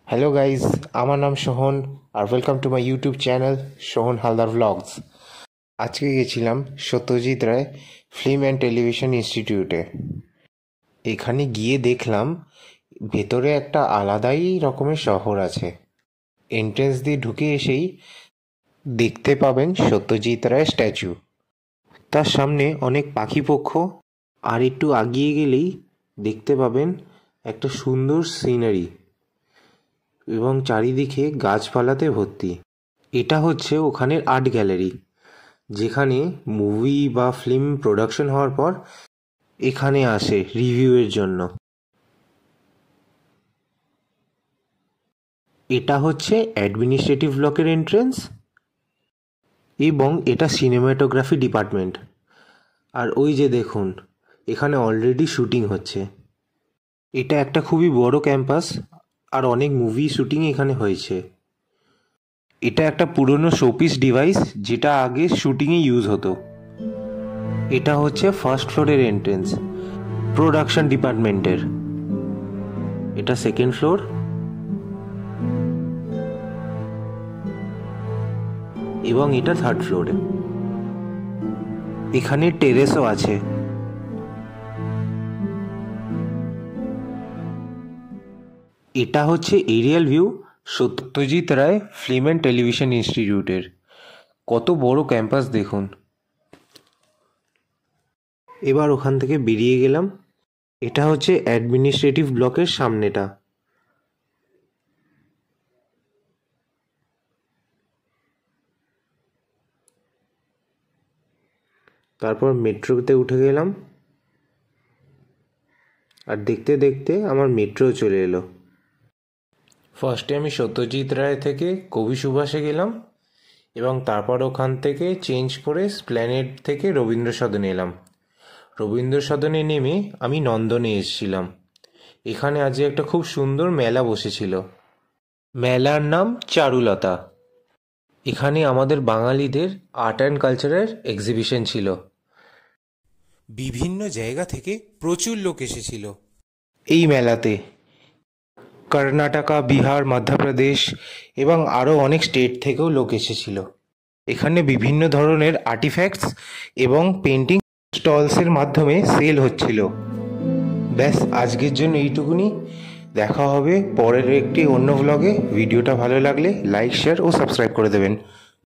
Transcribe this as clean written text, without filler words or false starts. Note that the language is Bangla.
হ্যালো গাইজ, আমার নাম সোহন আর welcome to my YouTube channel Sohan Haldar vlogs. আজকে গেছিলাম Satyajit Ray film and television ইনস্টিটিউটে। এখানে গিয়ে দেখলাম ভেতরে একটা আলাদাই রকমের শহর আছে। এন্ট্রেন্স দিয়ে ঢুকে এসেই দেখতে পাবেন সত্যজিৎ রায় স্ট্যাচু, তার সামনে অনেক পাখি পক্ষ, আর একটু আগিয়ে গেলেই দেখতে পাবেন একটা সুন্দর সিনারি এবং চারিদিকে গাছপালাতে ভর্তি। এটা হচ্ছে ওখানের আর্ট গ্যালারি, যেখানে মুভি বা ফিল্ম প্রোডাকশন হওয়ার পর এখানে আসে রিভিউয়ের জন্য। এটা হচ্ছে অ্যাডমিনিস্ট্রেটিভ ব্লকের এন্ট্রেন্স এবং এটা সিনেমাটোগ্রাফি ডিপার্টমেন্ট। আর ওই যে দেখুন, এখানে অলরেডি শুটিং হচ্ছে। এটা একটা খুবই বড় ক্যাম্পাস আর অনেক মুভি শুটিং এখানে হয়েছে। এটা একটা পুরনো শোপিস ডিভাইস যেটা আগে শুটিংয়ে ইউজ হতো। এটা হচ্ছে ফার্স্ট ফ্লোরের এন্ট্রেন্স প্রোডাকশন ডিপার্টমেন্টের। এটা সেকেন্ড ফ্লোর এবং এটা থার্ড ফ্লোরে। এখানে টেরেসও আছে। এটা হচ্ছে aerial view Satyajit Ray film and television ইনস্টিটিউটের। কত বড় ক্যাম্পাস দেখুন। এবার ওখান থেকে বেরিয়ে গেলাম। এটা হচ্ছে অ্যাডমিনিস্ট্রেটিভ ব্লকের সামনেটা। তারপর মেট্রোতে উঠে গেলাম, আর দেখতে দেখতে আমার মেট্রো চলে এলো। ফার্স্টে আমি সত্যজিৎ রায় থেকে কবি সুভাষে গেলাম এবং তারপর ওখান থেকে চেঞ্জ করে স্প্ল্যানেড থেকে রবীন্দ্র সদনে এলাম। রবীন্দ্র সদনে নেমে আমি নন্দনে এসেছিলাম। এখানে আজ একটা খুব সুন্দর মেলা বসেছিল। মেলার নাম চারুলতা। এখানে আমাদের বাঙালিদের আর্ট অ্যান্ড কালচারের এক্সিবিশন ছিল। বিভিন্ন জায়গা থেকে প্রচুর লোক এসেছিল এই মেলাতে। কর্ণাটকা, বিহার, মধ্যপ্রদেশ এবং আরও অনেক স্টেট থেকেও লোক এসেছিল। এখানে বিভিন্ন ধরনের আর্টিফ্যাক্টস এবং পেন্টিং স্টলসের মাধ্যমে সেল হচ্ছিল। ব্যাস, আজকের জন্য এইটুকুনি। দেখা হবে পরের একটি অন্য ভ্লগে। ভিডিওটা ভালো লাগলে লাইক, শেয়ার ও সাবস্ক্রাইব করে দেবেন।